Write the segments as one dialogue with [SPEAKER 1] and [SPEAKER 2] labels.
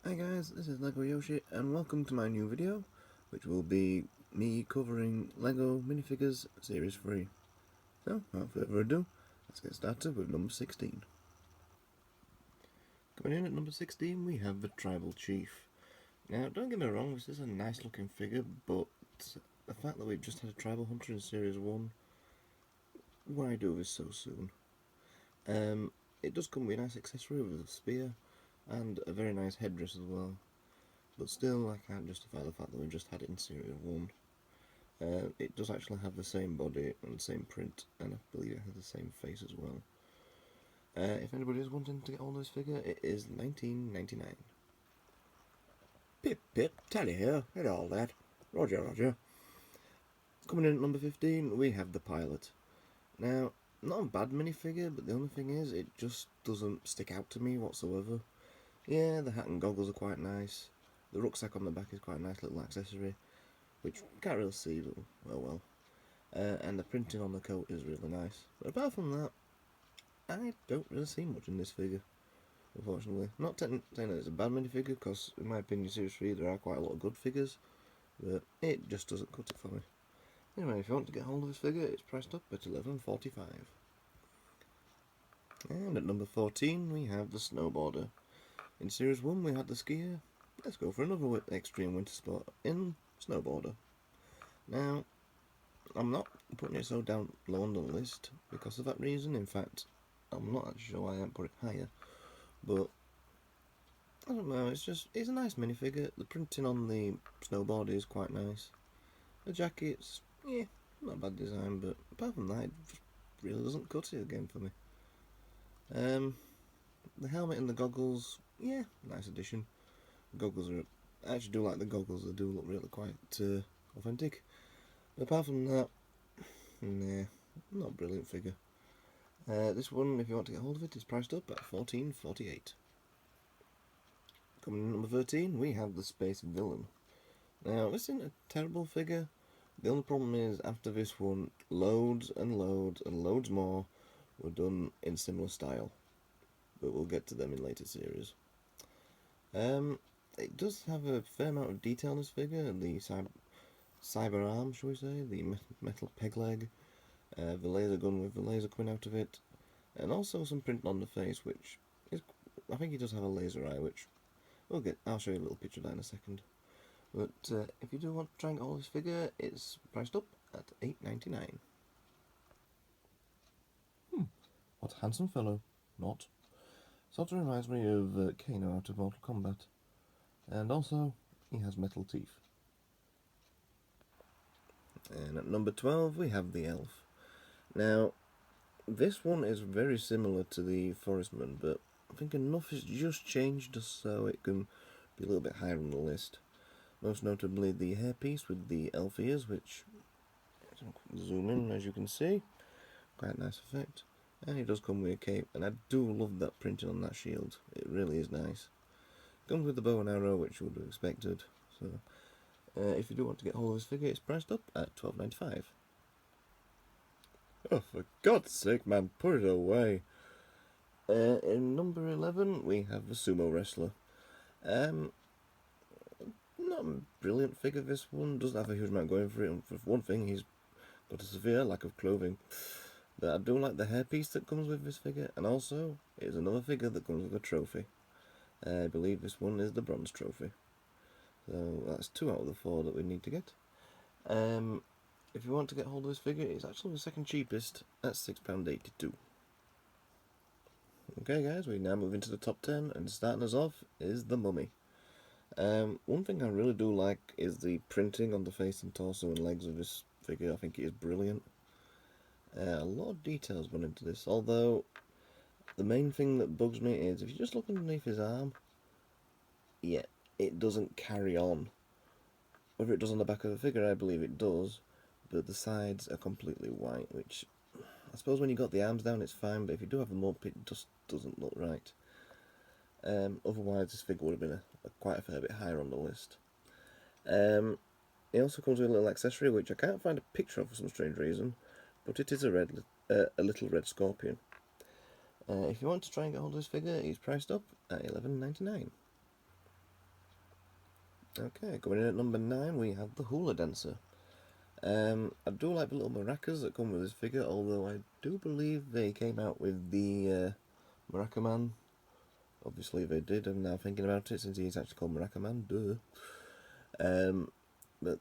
[SPEAKER 1] Hi guys, this is Legoyoshi and welcome to my new video, which will be me covering Lego Minifigures Series 3. So, without further ado, let's get started with number 16. Coming in at number 16 we have the Tribal Chief. Now, don't get me wrong, this is a nice looking figure, but the fact that we've just had a Tribal Hunter in Series 1, why do this so soon? It does come with a nice accessory with a spear and a very nice headdress as well. But still, I can't justify the fact that we just had it in Series 1. It does actually have the same body and the same print, and I believe it has the same face as well. If anybody is wanting to get hold of this figure, it is $19.99. Pip pip, Tally here, and all that. Roger, Roger. Coming in at number 15, we have the Pilot. Now, not a bad minifigure, but the only thing is, it just doesn't stick out to me whatsoever. Yeah, the hat and goggles are quite nice. The rucksack on the back is quite a nice little accessory, which you can't really see, but well. And the printing on the coat is really nice. But apart from that, I don't really see much in this figure, unfortunately. Not saying that it's a bad minifigure, because in my opinion, Series 3 there are quite a lot of good figures, but it just doesn't cut it for me. Anyway, if you want to get hold of this figure, it's priced up at $11.45. And at number 14, we have the Snowboarder. In Series 1, we had the skier. Let's go for another extreme winter sport in Snowboarder. Now, I'm not putting it so down low on the list because of that reason. In fact, I'm not actually sure why I haven't put it higher. But, I don't know, it's a nice minifigure. The printing on the snowboard is quite nice. The jacket's, yeah, not a bad design, but apart from that, it just really doesn't cut it again for me. The helmet and the goggles, yeah, nice addition. The goggles I actually do like the goggles, they do look really quite authentic. But apart from that, nah, not a brilliant figure. This one, if you want to get hold of it, is priced up at $14.48. Coming in at number 13, we have the Space Villain. Now, this isn't a terrible figure. The only problem is, after this one, loads and loads and loads more were done in similar style. But we'll get to them in later series. It does have a fair amount of detail in this figure. The cyber arm, shall we say, the metal peg leg, the laser gun with the laser coming out of it, and also some print on the face, which is, I think he does have a laser eye, which I'll show you a little picture of that in a second. But if you do want to try and get hold of this figure, it's priced up at $8.99. What a handsome fellow. Not. Sort of reminds me of Kano out of Mortal Kombat. And also, he has metal teeth. And at number 12, we have the Elf. Now, this one is very similar to the Forestman, but I think enough has just changed just so it can be a little bit higher on the list. Most notably the hairpiece with the elf ears, which, zoom in as you can see, quite a nice effect. And it does come with a cape, and I do love that printing on that shield, it really is nice. Comes with the bow and arrow, which you would have expected, so if you do want to get hold of this figure, it's priced up at $12.95. Oh, for God's sake, man, put it away. In number 11, we have the Sumo Wrestler. Not a brilliant figure, this one. Doesn't have a huge amount going for it. And for one thing, he's got a severe lack of clothing. But I do like the hairpiece that comes with this figure. And also, it's another figure that comes with a trophy. I believe this one is the bronze trophy. So that's 2 out of the 4 that we need to get. If you want to get hold of this figure, it's actually the second cheapest at £6.82. Okay guys, we now move into the top 10, and starting us off is the Mummy. One thing I really do like is the printing on the face and torso and legs of this figure. I think it is brilliant. A lot of details gone into this, although the main thing that bugs me is if you just look underneath his arm, yeah, it doesn't carry on. Whether it does on the back of the figure, I believe it does, but the sides are completely white, which I suppose when you got the arms down it's fine, but if you do have them up, it just doesn't look right. Otherwise, this figure would have been quite a fair bit higher on the list. It also comes with a little accessory, which I can't find a picture of for some strange reason, but it is a little red scorpion. If you want to try and get hold of this figure, he's priced up at $11.99. Okay, going in at number 9 we have the Hula Dancer. I do like the little maracas that come with this figure, although I do believe they came out with the Maraca Man. Obviously they did, I'm now thinking about it since he's actually called Maraca Man, duh. But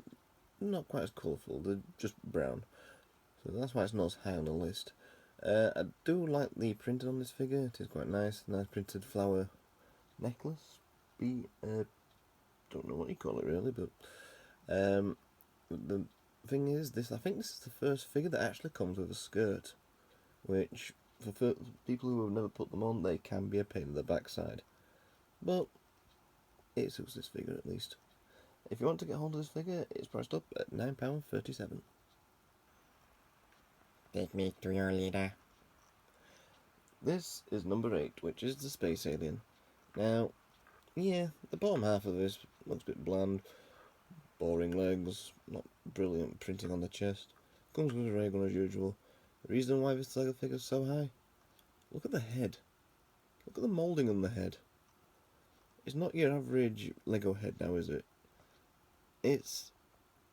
[SPEAKER 1] not quite as colourful, they're just brown. So that's why it's not as high on the list. I do like the printing on this figure, it is quite nice printed flower necklace. Don't know what you call it really, but the thing is, I think this is the first figure that actually comes with a skirt, which for people who have never put them on, they can be a pain in the backside. But it suits this figure at least. If you want to get hold of this figure, it's priced up at £9.37.
[SPEAKER 2] Take me to your leader.
[SPEAKER 1] This is number 8, which is the Space Alien. Now, yeah, the bottom half of this looks a bit bland, boring legs, not brilliant printing on the chest. Comes with a ray gun as usual. The reason why this Lego figure is so high? Look at the head. Look at the moulding on the head. It's not your average Lego head now, is it? It's...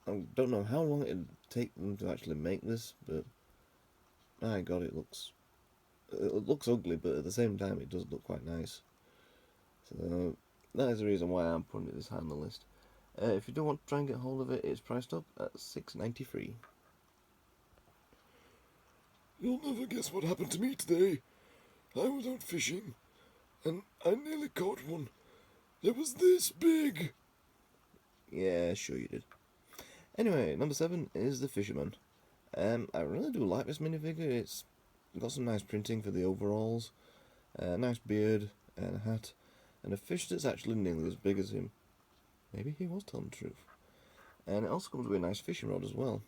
[SPEAKER 1] I don't know how long it'd take them to actually make this, but... my god, it looks ugly, but at the same time it does look quite nice. So that is the reason why I'm putting it this high on the list. If you do want to try and get hold of it, it's priced up at £6.93.
[SPEAKER 3] You'll never guess what happened to me today. I was out fishing, and I nearly caught one. It was this big.
[SPEAKER 1] Yeah, sure you did. Anyway, number 7 is the Fisherman. I really do like this minifigure. It's got some nice printing for the overalls, a nice beard and a hat, and a fish that's actually nearly as big as him. Maybe he was telling the truth. And it also comes with a nice fishing rod as well.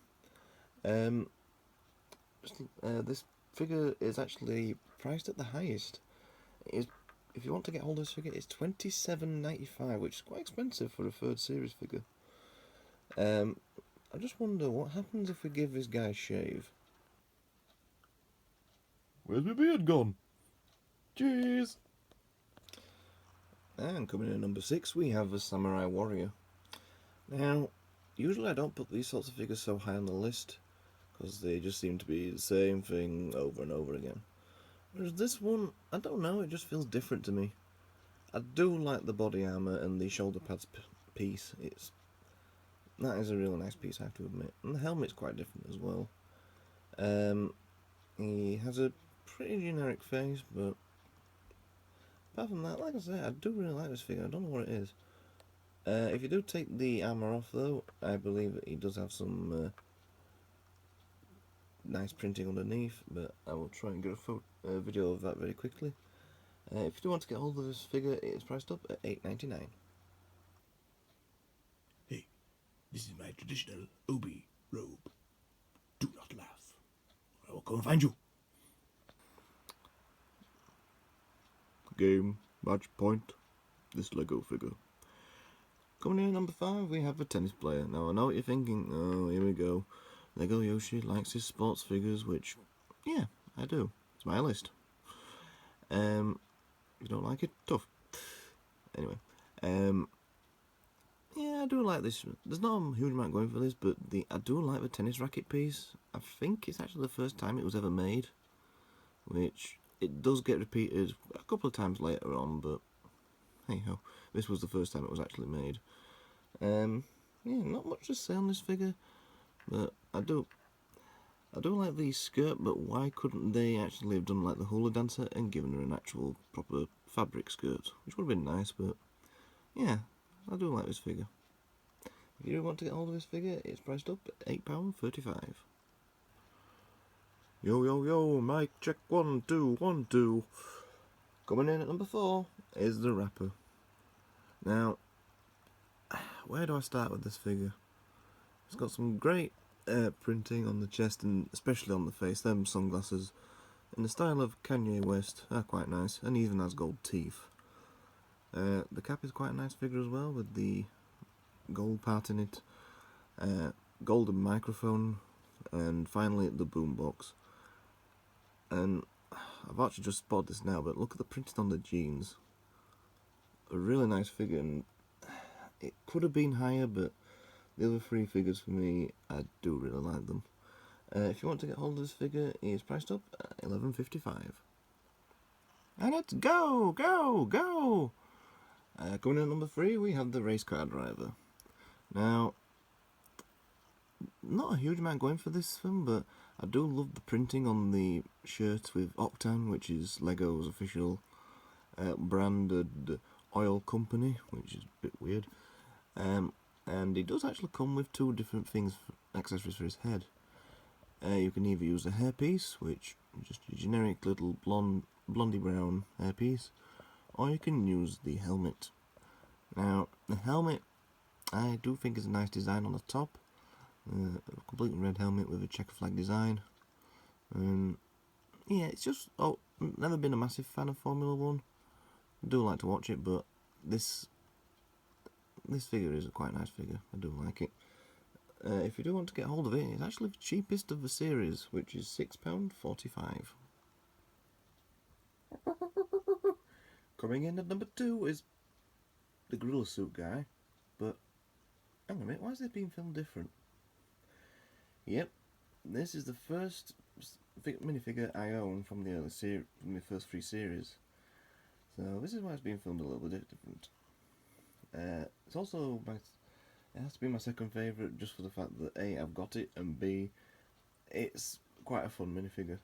[SPEAKER 1] This figure is actually priced at the highest. If you want to get hold of this figure, it's £27.95, which is quite expensive for a third series figure. I just wonder what happens if we give this guy a shave.
[SPEAKER 3] Where's my beard gone? Cheese.
[SPEAKER 1] And coming in at number 6, we have the Samurai Warrior. Now, usually I don't put these sorts of figures so high on the list, because they just seem to be the same thing over and over again. Whereas this one, I don't know, it just feels different to me. I do like the body armour and the shoulder pads piece. That is a really nice piece, I have to admit. And the helmet's quite different as well. He has a pretty generic face, but apart from that, like I say, I do really like this figure. I don't know what it is. If you do take the armour off though, I believe that he does have some nice printing underneath, but I will try and get a video of that very quickly. If you do want to get hold of this figure, it is priced up at £8.99.
[SPEAKER 3] Hey, this is my traditional obi robe. Do not laugh. I will come and find you.
[SPEAKER 1] Game, match point, this Lego figure. Coming in at number 5, we have a tennis player. Now I know what you're thinking, oh here we go. Legoyoshi likes his sports figures, which, yeah, I do. It's my list. If you don't like it, tough. Anyway, yeah, I do like this. There's not a huge amount going for this, but I do like the tennis racket piece. I think it's actually the first time it was ever made, which it does get repeated a couple of times later on, but hey ho, this was the first time it was actually made. Yeah, not much to say on this figure, but I do like the skirt, but why couldn't they actually have done like the hula dancer and given her an actual proper fabric skirt, which would have been nice, but yeah, I do like this figure. If you do want to get hold of this figure, it's priced up at £8.35. Yo yo yo, mic check 1 2 1 2. Coming in at number 4 is the Rapper. Now, where do I start with this figure? It's got some great printing on the chest and especially on the face. Them sunglasses in the style of Kanye West are quite nice, and he even has gold teeth. The cap is quite a nice figure as well, with the gold part in it, golden microphone, and finally the boombox. And I've actually just spotted this now, but look at the printing on the jeans. A really nice figure, and it could have been higher, but the other three figures for me, I do really like them. If you want to get hold of this figure, it is priced up at $11.55. And let's go, go, go! Coming in at number 3, we have the race car driver. Now, not a huge amount going for this film, but I do love the printing on the shirt with Octane, which is Lego's official branded oil company, which is a bit weird. And it does actually come with 2 different things, accessories for his head. You can either use a hairpiece, which is just a generic little blondie brown hairpiece, or you can use the helmet. Now, the helmet, I do think is a nice design on the top. A complete red helmet with a checker flag design. Yeah, it's just, never been a massive fan of Formula 1. I do like to watch it, but this figure is a quite nice figure. I do like it. If you do want to get hold of it, it's actually the cheapest of the series, which is £6.45. Coming in at number 2 is the gorilla suit guy, but hang on a minute, why is this being filmed different? Yep, this is the first minifigure I own from the first 3 series, so this is why it's being filmed a little bit different. It's also it has to be my second favourite, just for the fact that A, I've got it, and B, it's quite a fun minifigure.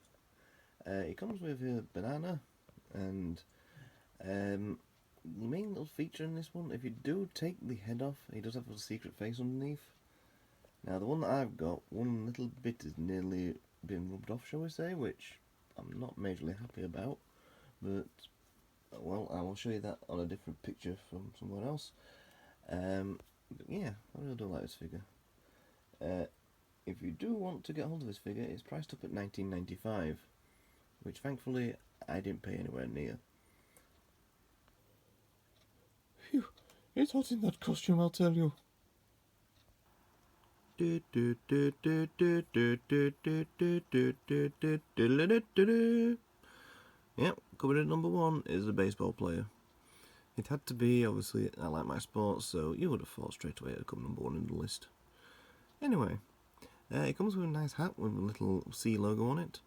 [SPEAKER 1] It comes with a banana, and the main little feature in this one, if you do take the head off, he does have a secret face underneath. Now the one that I've got, one little bit is nearly been rubbed off, shall we say, which I'm not majorly happy about, but well, I will show you that on a different picture from somewhere else. But yeah, I really do like this figure. If you do want to get hold of this figure, it's priced up at $19.95, which thankfully I didn't pay anywhere near.
[SPEAKER 3] Phew, it's hot in that costume, I'll tell you.
[SPEAKER 1] Yep, coming in at number 1 is a baseball player. It had to be, obviously, I like my sports, so you would have thought straight away it would come number 1 in the list. Anyway, it comes with a nice hat with a little C logo on it,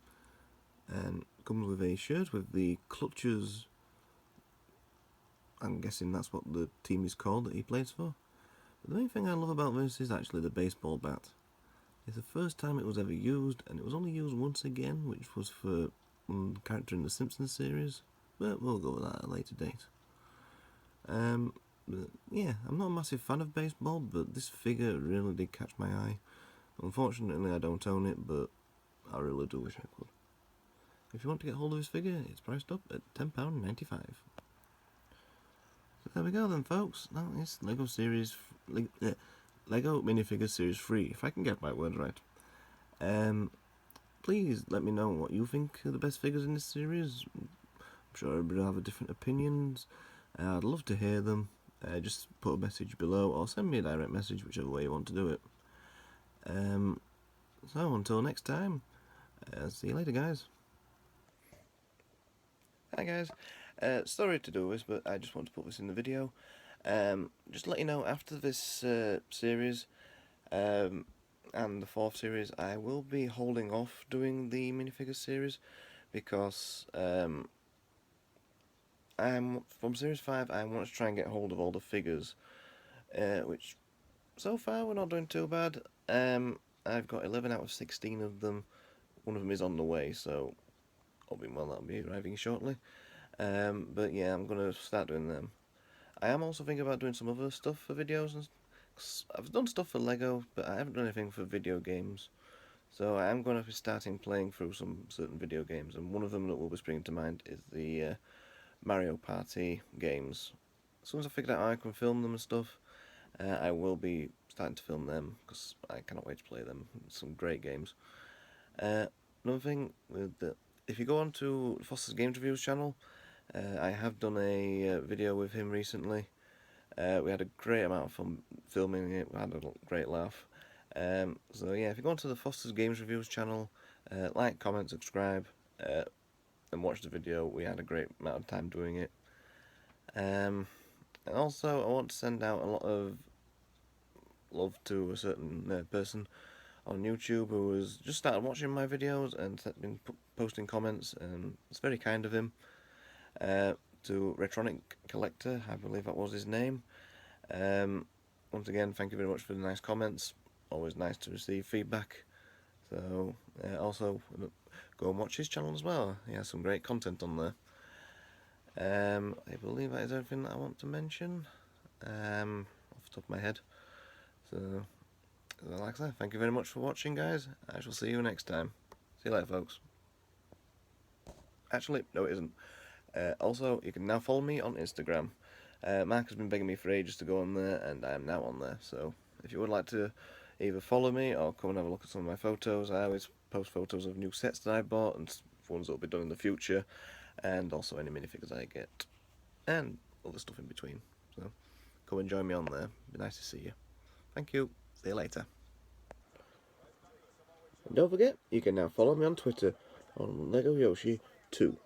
[SPEAKER 1] and it comes with a shirt with the Clutches. I'm guessing that's what the team is called that he plays for. But the main thing I love about this is actually the baseball bat. It's the first time it was ever used, and it was only used once again, which was for a character in the Simpsons series, but we'll go with that at a later date. But yeah, I'm not a massive fan of baseball, but this figure really did catch my eye. Unfortunately, I don't own it, but I really do wish I could. If you want to get hold of this figure, it's priced up at £10.95. So there we go then, folks. That is Lego Minifigures Series 3, if I can get my words right. Please let me know what you think are the best figures in this series. I'm sure everybody will have different opinions. I'd love to hear them. Just put a message below or send me a direct message, whichever way you want to do it. So until next time, see you later, guys. Hi guys, sorry to do this, but I just want to put this in the video. Just to let you know, after this series and the 4th series, I will be holding off doing the minifigures series because from series 5 I want to try and get hold of all the figures, which so far we're not doing too bad. I've got 11 out of 16 of them. One of them is on the way, so that'll be arriving shortly. But yeah, I'm going to start doing them. I am also thinking about doing some other stuff for videos. I've done stuff for Lego, but I haven't done anything for video games. So I am going to be starting playing through some certain video games, and one of them that will be springing to mind is the Mario Party games. As soon as I figure out how I can film them and stuff, I will be starting to film them, because I cannot wait to play them. Some great games. Another thing, if you go on to Foster's Games Reviews channel, I have done a video with him recently. We had a great amount of fun filming it, we had a great laugh. So yeah, if you go onto the Foster's Games Reviews channel, like, comment, subscribe, and watch the video. We had a great amount of time doing it. And also, I want to send out a lot of love to a certain person on YouTube who has just started watching my videos and been posting comments, and it's very kind of him. To Retronic Collector, I believe that was his name. Once again, thank you very much for the nice comments. Always nice to receive feedback. So, also go and watch his channel as well. He has some great content on there. I believe that is everything that I want to mention off the top of my head. So, like I said, thank you very much for watching, guys. I shall see you next time. See you later, folks. Actually, no, it isn't. Also, you can now follow me on Instagram. Mark has been begging me for ages to go on there, and I am now on there. So, if you would like to either follow me or come and have a look at some of my photos, I always post photos of new sets that I bought and ones that will be done in the future, and also any minifigures I get, and other stuff in between. So, come and join me on there. It'd be nice to see you. Thank you. See you later. And don't forget, you can now follow me on Twitter on Legoyoshi 2.